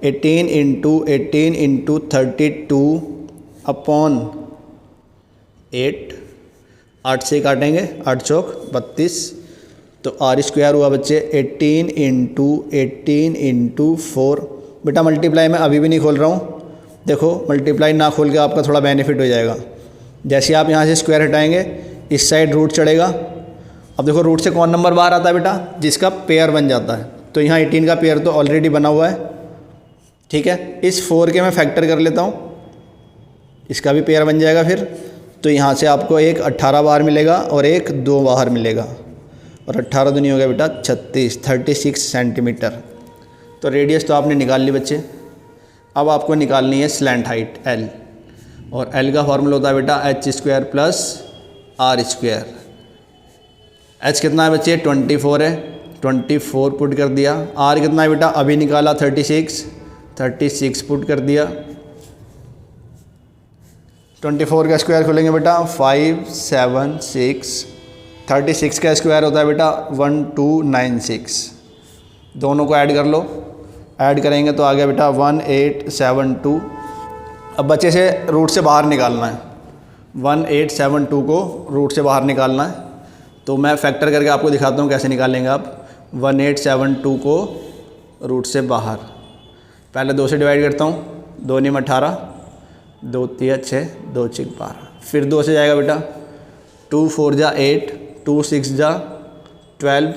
18 इंटू 32 अपॉन 8, 8 से काटेंगे, 8 चौक 32, तो r² हुआ बच्चे 18 इंटू 4। बेटा मल्टीप्लाई मैं अभी भी नहीं खोल रहा हूँ, देखो मल्टीप्लाई ना खोल के आपका थोड़ा बेनिफिट हो जाएगा। जैसे आप यहाँ से स्क्वायर हटाएंगे, इस साइड रूट चढ़ेगा। अब देखो रूट से कौन नंबर बाहर आता है बेटा, जिसका पेयर बन जाता है। तो यहाँ 18 का पेयर तो ऑलरेडी बना हुआ है, ठीक है। इस 4 के मैं फैक्टर कर लेता हूँ, इसका भी पेयर बन जाएगा फिर। तो यहाँ से आपको एक 18 बाहर मिलेगा और एक 2 बाहर मिलेगा, और 18 दूनी हो गया बेटा 36 सेंटीमीटर। तो रेडियस तो आपने निकाल ली बच्चे। अब आपको निकालनी है स्लैंट हाइट L, और L का फॉर्मूला होता है बेटा h² प्लस r²। h कितना है बच्चे 24 है, 24 पुट कर दिया। r कितना है बेटा अभी निकाला 36 पुट कर दिया। 24 का स्क्वायर खोलेंगे बेटा 576, 36 का स्क्वायर होता है बेटा 1296। दोनों को ऐड कर लो, ऐड करेंगे तो आ गया बेटा 1872। अब बच्चे से रूट से बाहर निकालना है, 1872 को रूट से बाहर निकालना है। तो मैं फैक्टर करके आपको दिखाता हूँ कैसे निकालेंगे आप 1872 को रूट से बाहर। पहले 2 से डिवाइड करता हूँ, 2 × 18, 2 × 3 = 6, 2 × 6 = 12। फिर 2 से जाएगा बेटा 2 × 4 = 8, 2 × 6 = 12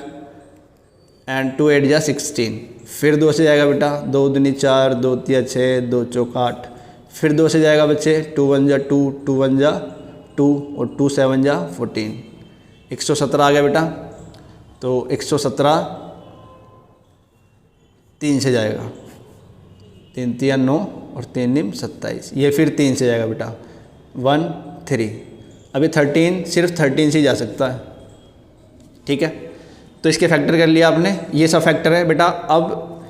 एंड 2 × 8 = 16। फिर 2 से जाएगा बेटा 2 × 2 = 4, 2 × 3 = 6, 2 × 4 = 8। फिर 2 से जाएगा बच्चे 2 × 1 = 2, 2 × 1 = 2 और 2 × 7 = 14। 117 आ गया बेटा। तो 117 3 से जाएगा, 3 × 3 = 9 और 3 × 9 = 27। ये फिर 3 से जाएगा बेटा 1 3। अभी 13 सिर्फ 13 से ही जा सकता है, ठीक है। तो इसके फैक्टर कर लिया आपने, ये सब फैक्टर है बेटा। अब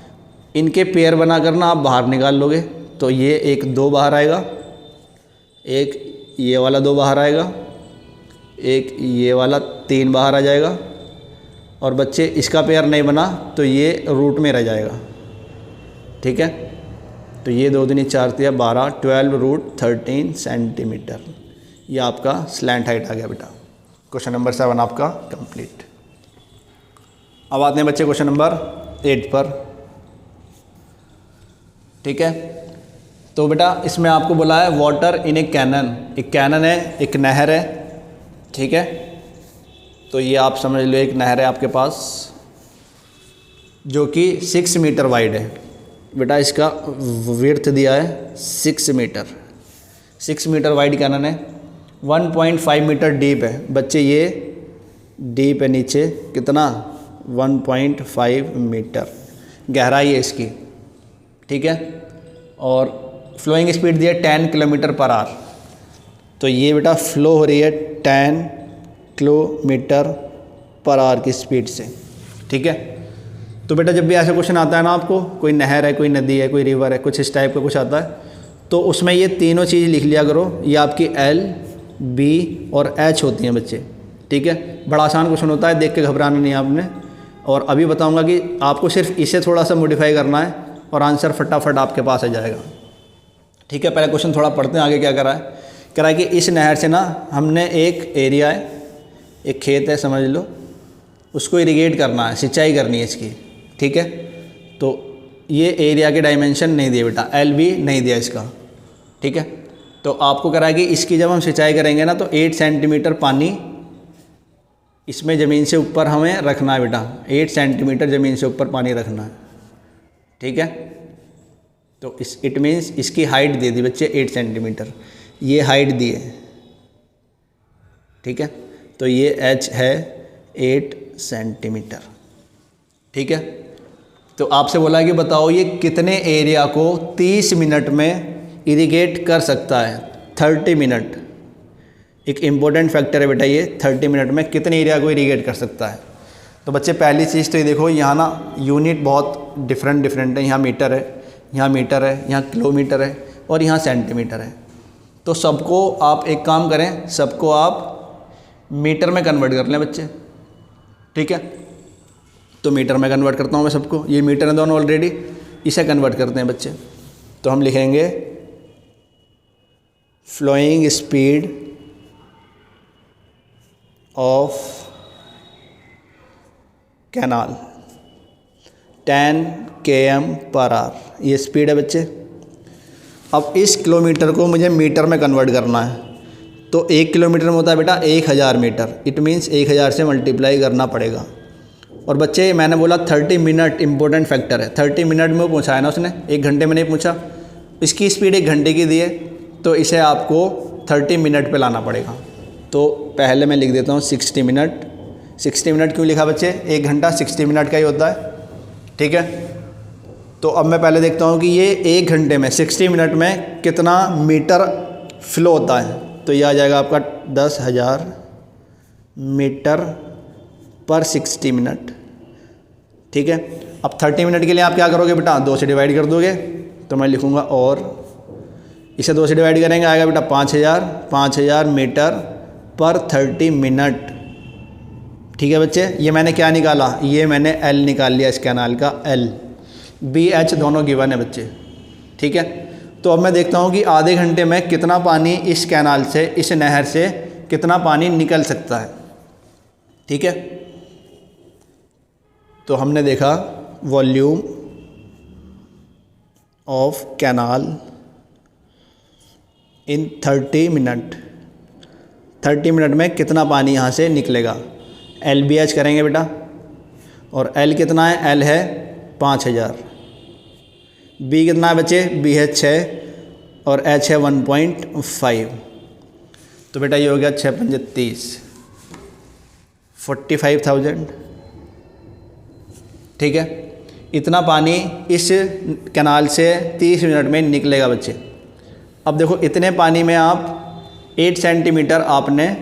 इनके पेयर बना करना आप बाहर निकाल लोगे, तो ये एक 2 बाहर आएगा, एक ये वाला 2 बाहर आएगा, एक ये वाला 3 बाहर आ जाएगा, और बच्चे इसका पेयर नहीं बना तो ये रूट में रह जाएगा, ठीक है। तो ये 2 दूनी 4 × 12, 12√13 सेंटीमीटर। ये आपका स्लैंट हाइट आ गया बेटा। क्वेश्चन नंबर 7 आपका कंप्लीट। अब आते हैं बच्चे क्वेश्चन नंबर 8 पर, ठीक है। तो बेटा इसमें आपको बोला है वाटर इन ए कैनन। एक कैनन है, एक नहर है, ठीक है। तो ये आप समझ लो एक नहर है आपके पास जो कि 6 मीटर वाइड है। बेटा इसका विड्थ दिया है 6 मीटर, 6 मीटर वाइड कैनन है, 1.5 मीटर डीप है। बच्चे ये डीप है नीचे कितना 1.5 मीटर गहराई है इसकी, ठीक है। और फ्लोइंग स्पीड दी है 10 km/h। तो ये बेटा फ्लो हो रही है 10 km/h की स्पीड से, ठीक है। तो बेटा जब भी ऐसा क्वेश्चन आता है ना आपको, कोई नहर है, कोई नदी है, कोई रिवर है, कुछ इस टाइप का कुछ आता है, तो उसमें ये तीनों चीज़ लिख लिया करो। ये आपकी L, B और H होती हैं बच्चे, ठीक है। बड़ा आसान क्वेश्चन होता है, देख के घबराना नहीं आपने। और अभी बताऊंगा कि आपको सिर्फ इसे थोड़ा सा मॉडिफाई करना है और आंसर फटाफट आपके पास आ जाएगा, ठीक है। पहले क्वेश्चन थोड़ा पढ़ते हैं, आगे क्या करा है। कह रहा है कि इस नहर से ना हमने एक एरिया है, एक खेत है समझ लो, उसको इरिगेट करना है, सिंचाई करनी है इसकी, ठीक है। तो ये एरिया के डायमेंशन नहीं दिए बेटा, एल भी नहीं दिया इसका, ठीक है। तो आपको कह रहा है कि इसकी जब हम सिंचाई करेंगे ना तो 8 सेंटीमीटर पानी इसमें ज़मीन से ऊपर हमें रखना है बेटा, 8 सेंटीमीटर ज़मीन से ऊपर पानी रखना है, ठीक है। तो इट मीन्स इसकी हाइट दे दी बच्चे 8 सेंटीमीटर, ये हाइट दी है, ठीक है। तो ये h है 8 सेंटीमीटर। ठीक है, तो आपसे बोला कि बताओ ये कितने एरिया को 30 मिनट में इरिगेट कर सकता है। 30 मिनट एक इम्पोर्टेंट फैक्टर है बेटा, ये 30 मिनट में कितने एरिया को इरिगेट कर सकता है। तो बच्चे पहली चीज़ तो ये देखो, यहाँ ना यूनिट बहुत डिफरेंट है। यहाँ मीटर है, यहाँ मीटर है, यहाँ किलोमीटर है और यहाँ सेंटीमीटर है। तो सबको आप एक काम करें, सबको आप मीटर में कन्वर्ट कर लें बच्चे। ठीक है, तो मीटर में कन्वर्ट करता हूँ मैं सबको। ये मीटर है दोनों ऑलरेडी, इसे कन्वर्ट करते हैं बच्चे। तो हम लिखेंगे flowing speed of canal 10 km/h, ये स्पीड है बच्चे। अब इस किलोमीटर को मुझे मीटर में कन्वर्ट करना है। तो 1 किलोमीटर में होता है बेटा 1000 मीटर। इट मीन्स 1000 से मल्टीप्लाई करना पड़ेगा। और बच्चे मैंने बोला 30 मिनट इंपॉर्टेंट फैक्टर है। 30 मिनट में पूछा है ना उसने, 1 घंटे में नहीं पूछा। इसकी स्पीड 1 घंटे की दी है, तो इसे आपको 30 मिनट पे लाना पड़ेगा। तो पहले मैं लिख देता हूँ 60 मिनट। 60 मिनट क्यों लिखा बच्चे? 1 घंटा 60 मिनट का ही होता है। ठीक है, तो अब मैं पहले देखता हूँ कि ये 1 घंटे में 60 मिनट में कितना मीटर फ्लो होता है। तो ये आ जाएगा आपका 10,000 मीटर पर 60 मिनट। ठीक है, अब 30 मिनट के लिए आप क्या करोगे बेटा? 2 से डिवाइड कर दोगे। तो मैं लिखूँगा और इसे 2 से डिवाइड करेंगे, आएगा बेटा 5000 मीटर पर 30 मिनट। ठीक है बच्चे, ये मैंने क्या निकाला? ये मैंने एल निकाल लिया, इस कैनाल का एल। बी एच दोनों गिवन है बच्चे। ठीक है, तो अब मैं देखता हूँ कि आधे घंटे में कितना पानी इस कैनाल से, इस नहर से कितना पानी निकल सकता है। ठीक है, तो हमने देखा volume of canal in 30 minute. 30 minute में कितना पानी यहाँ से निकलेगा। एल बी एच करेंगे बेटा, और एल कितना है? एल है 5000। बी कितना है बच्चे? बी है 6 और एच है 1.5। तो बेटा ये हो गया 6 पंजे 30, 45,000। ठीक है, इतना पानी इस कैनाल से 30 मिनट में निकलेगा बच्चे। अब देखो इतने पानी में आप 8 सेंटीमीटर आपने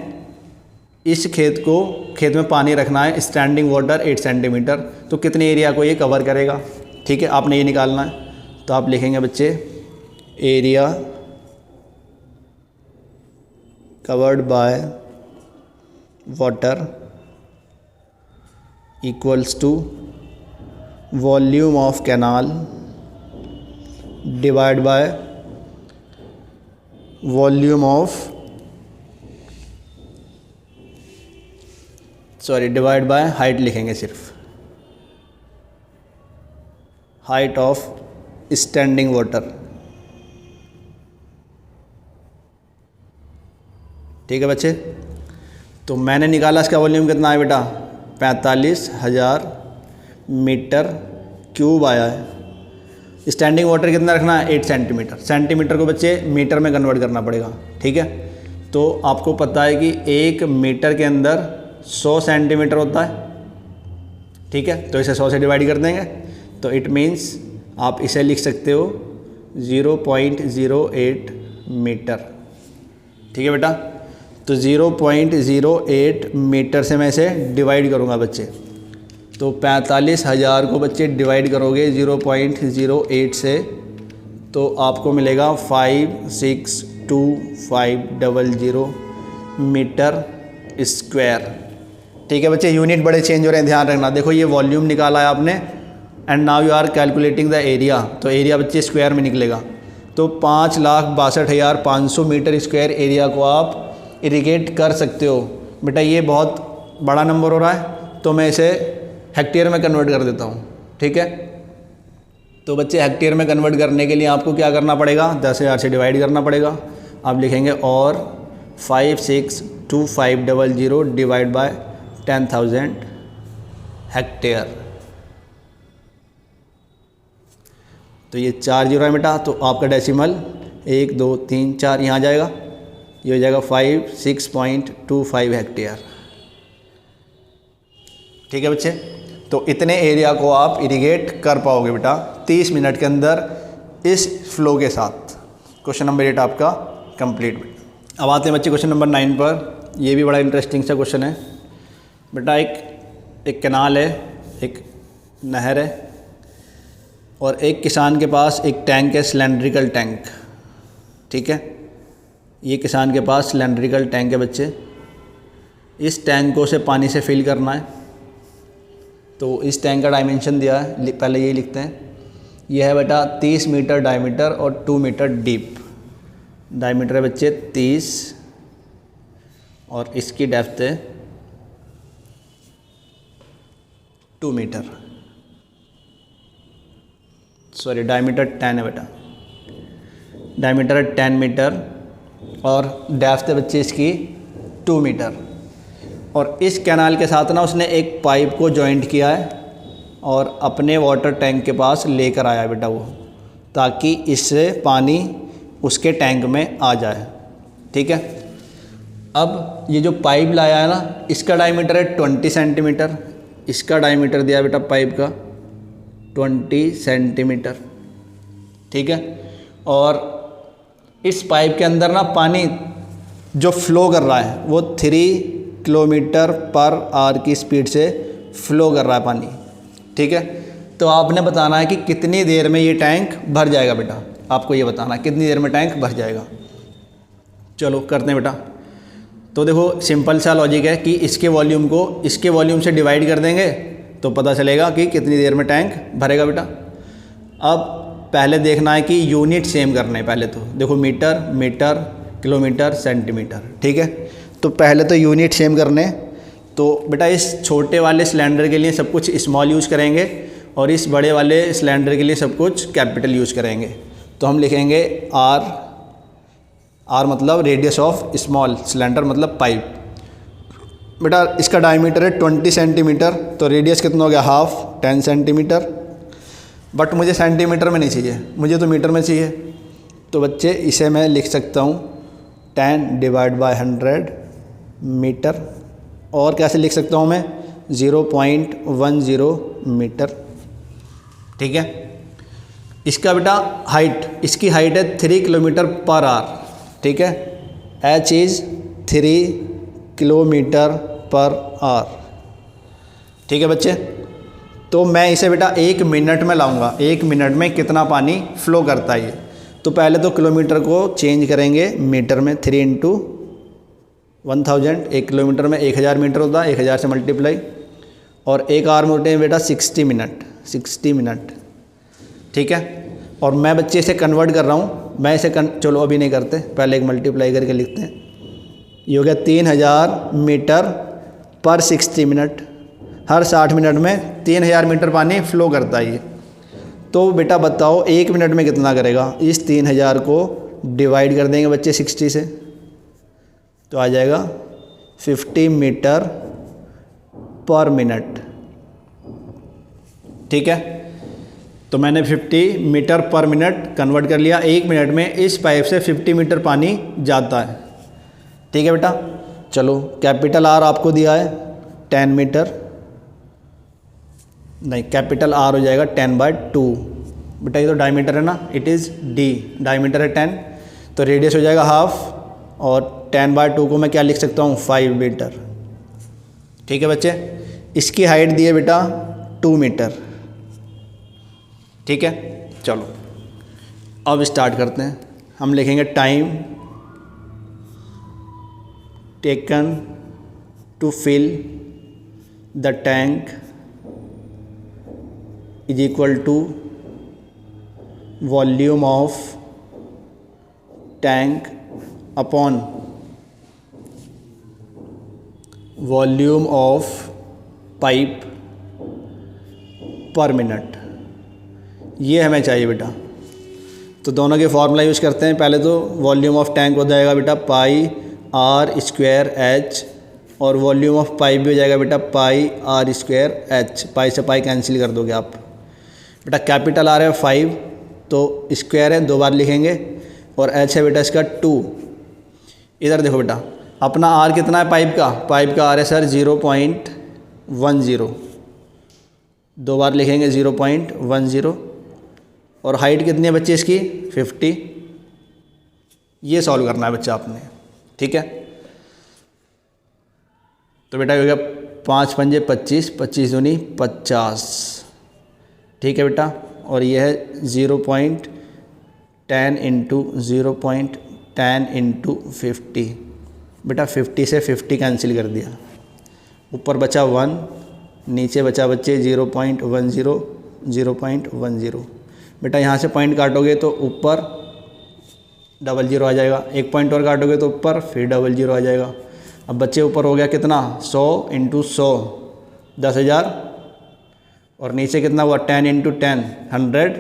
इस खेत में पानी रखना है, स्टैंडिंग वाटर 8 सेंटीमीटर। तो कितने एरिया को ये कवर करेगा? ठीक है, आपने ये निकालना है। तो आप लिखेंगे बच्चे area covered by water equals to volume of canal divide by volume of divide by height लिखेंगे, सिर्फ हाइट ऑफ स्टैंडिंग वाटर। ठीक है बच्चे, तो मैंने निकाला इसका वॉल्यूम कितना है बेटा? 45,000 मीटर क्यूब आया है। स्टैंडिंग वाटर कितना रखना है? 8 सेंटीमीटर। सेंटीमीटर को बच्चे मीटर में कन्वर्ट करना पड़ेगा। ठीक है, तो आपको पता है कि 1 मीटर के अंदर 100 सेंटीमीटर होता है। ठीक है, तो इसे 100 से डिवाइड कर देंगे। तो इट मीन्स आप इसे लिख सकते हो 0.08 मीटर। ठीक है बेटा, तो 0.08 मीटर से मैं इसे डिवाइड करूँगा बच्चे। तो 45,000 को बच्चे डिवाइड करोगे 0.08 से, तो आपको मिलेगा 562,500 मीटर स्क्वायर। ठीक है बच्चे, यूनिट बड़े चेंज हो रहे हैं, ध्यान रखना। देखो ये वॉल्यूम निकाला है आपने, and now you are calculating the area. तो एरिया बच्चे स्क्वायर में निकलेगा। तो 5,62,500 मीटर स्क्वायर एरिया को आप इरिगेट कर सकते हो। बेटा ये बहुत बड़ा नंबर हो रहा है, तो मैं इसे हेक्टेयर में कन्वर्ट कर देता हूँ। ठीक है, तो बच्चे हेक्टेयर में कन्वर्ट करने के लिए आपको क्या करना पड़ेगा? 10,000 से डिवाइड करना पड़ेगा। आप लिखेंगे और 562,500 डिवाइड बाय 10,000 हेक्टेयर। तो ये 4 जीरो है बेटा, तो आपका डेसिमल 1 2 3 4 यहाँ आ जाएगा। ये हो जाएगा 56.25 हेक्टेयर। ठीक है बच्चे, तो इतने एरिया को आप इरिगेट कर पाओगे बेटा 30 मिनट के अंदर इस फ्लो के साथ। क्वेश्चन नंबर 8 आपका कंप्लीट। अब आते हैं बच्चे क्वेश्चन नंबर 9 पर। ये भी बड़ा इंटरेस्टिंग सा क्वेश्चन है बेटा। एक कैनाल है, एक नहर है, और एक किसान के पास एक टैंक है, सिलेंड्रिकल टैंक। ठीक है, ये किसान के पास सिलेंड्रिकल टैंक है बच्चे। इस टैंक को उसे पानी से फिल करना है। तो इस टैंक का डायमेंशन दिया है, पहले यही लिखते हैं। यह है बेटा 30 मीटर डायमीटर और 2 मीटर डीप। डायमीटर है बच्चे 30 और इसकी डेप्थ है 2 मीटर। सॉरी, डायमीटर 10 है बेटा। डायमीटर है 10 मीटर और डेप्थ है बच्चे इसकी 2 मीटर। और इस कैनाल के साथ ना उसने एक पाइप को जॉइंट किया है और अपने वाटर टैंक के पास लेकर आया बेटा वो, ताकि इससे पानी उसके टैंक में आ जाए। ठीक है, अब ये जो पाइप लाया है ना, इसका डायमीटर है 20 सेंटीमीटर। इसका डायमीटर दिया बेटा पाइप का 20 सेंटीमीटर। ठीक है, और इस पाइप के अंदर ना पानी जो फ्लो कर रहा है वो 3 किलोमीटर पर आवर की स्पीड से फ्लो कर रहा है पानी। ठीक है, तो आपने बताना है कि कितनी देर में ये टैंक भर जाएगा बेटा। आपको ये बताना है कितनी देर में टैंक भर जाएगा। चलो करते हैं बेटा। तो देखो सिंपल सा लॉजिक है कि इसके वॉल्यूम को इसके वॉल्यूम से डिवाइड कर देंगे तो पता चलेगा कि कितनी देर में टैंक भरेगा बेटा। अब पहले देखना है कि यूनिट सेम करना है। पहले तो देखो मीटर, मीटर, किलोमीटर, सेंटीमीटर। ठीक है, तो पहले तो यूनिट सेम करने। तो बेटा इस छोटे वाले सिलेंडर के लिए सब कुछ स्मॉल यूज़ करेंगे और इस बड़े वाले सिलेंडर के लिए सब कुछ कैपिटल यूज़ करेंगे। तो हम लिखेंगे आर मतलब रेडियस ऑफ स्मॉल, सिलेंडर मतलब पाइप। बेटा इसका डायमीटर है 20 सेंटीमीटर, तो रेडियस कितना हो गया हाफ, 10 सेंटीमीटर। बट मुझे सेंटीमीटर में नहीं चाहिए, मुझे तो मीटर में चाहिए। तो बच्चे इसे मैं लिख सकता हूँ 10 डिवाइड बाय 100 मीटर। और कैसे लिख सकता हूँ मैं 0.10 मीटर। ठीक है, इसका बेटा हाइट, इसकी हाइट है 3 किलोमीटर पर आवर। ठीक है, H is 3 kilometre per hour. ठीक है बच्चे, तो मैं इसे बेटा 1 मिनट में लाऊंगा। 1 मिनट में कितना पानी फ्लो करता है ये। तो पहले तो किलोमीटर को चेंज करेंगे मीटर में, 3 इंटू 1000। 1 किलोमीटर में 1000 मीटर होता है, 1000 से मल्टीप्लाई। और एक आवर में होते हैं बेटा 60 मिनट, 60 मिनट। ठीक है, और मैं बच्चे इसे कन्वर्ट कर रहा हूँ। मैं इसे चलो अभी नहीं करते, पहले एक मल्टीप्लाई करके लिखते हैं। ये हो गया 3000 मीटर पर 60 मिनट। हर 60 मिनट में 3000 मीटर पानी फ्लो करता है ये। तो बेटा बताओ 1 मिनट में कितना करेगा। इस 3000 को डिवाइड कर देंगे बच्चे 60 से, तो आ जाएगा 50 मीटर पर मिनट। ठीक है, तो मैंने 50 मीटर पर मिनट कन्वर्ट कर लिया। 1 मिनट में इस पाइप से 50 मीटर पानी जाता है। ठीक है बेटा, चलो कैपिटल आर आपको दिया है 10 मीटर, नहीं कैपिटल आर हो जाएगा 10/2। बेटा ये तो डायमीटर है ना, इट इज़ डी, डायमीटर है 10, तो रेडियस हो जाएगा हाफ। और 10/2 को मैं क्या लिख सकता हूँ 5 मीटर। ठीक है बच्चे, इसकी हाइट दी है बेटा 2 मीटर। ठीक है, चलो अब स्टार्ट करते हैं। हम लिखेंगे time taken to fill the tank is equal to volume of tank upon volume of pipe पर मिनट। ये हमें चाहिए बेटा। तो दोनों के फॉर्मूला यूज़ करते हैं। पहले तो वॉल्यूम ऑफ टैंक हो जाएगा बेटा पाई आर स्क्वायर एच, और वॉल्यूम ऑफ पाइप भी हो जाएगा बेटा पाई आर स्क्वायर एच। पाई से पाई कैंसिल कर दोगे आप। बेटा कैपिटल आर है 5, तो स्क्वायर है 2 बार लिखेंगे, और एच है बेटा इसका 2। इधर देखो बेटा, अपना आर कितना है पाइप का। पाइप का आर है सर 0.10, 2 बार लिखेंगे 0.10, और हाइट कितनी है बच्चे इसकी 50। ये सॉल्व करना है बच्चा आपने, ठीक है। तो बेटा हो गया 5 पंजे 25, 25 दूनी 50, ठीक है बेटा। और ये है 0.10 इंटू 0.10 इंटू 50, बेटा 50 से 50 कैंसिल कर दिया, ऊपर बचा 1, नीचे बचा बच्चे 0.10, 0.10। बेटा यहाँ से पॉइंट काटोगे तो ऊपर 00 आ जाएगा, एक पॉइंट और काटोगे तो ऊपर फिर 00 आ जाएगा। अब बच्चे ऊपर हो गया कितना 100 इंटू 100 10,000, और नीचे कितना हुआ 10 इंटू 10 100,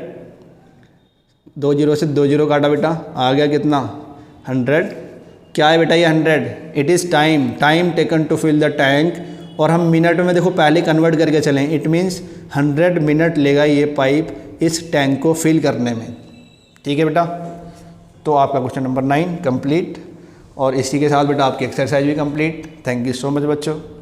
2 0 से 2 0 काटा बेटा, आ गया कितना 100। क्या है बेटा ये 100? It is time taken to fill the tank, और हम मिनट में देखो पहले कन्वर्ट करके चलें, इट मीन्स 100 मिनट लेगा ये पाइप इस टैंक को फिल करने में, ठीक है बेटा। तो आपका क्वेश्चन नंबर 9 कंप्लीट, और इसी के साथ बेटा आपकी एक्सरसाइज भी complete. Thank you so much बच्चों।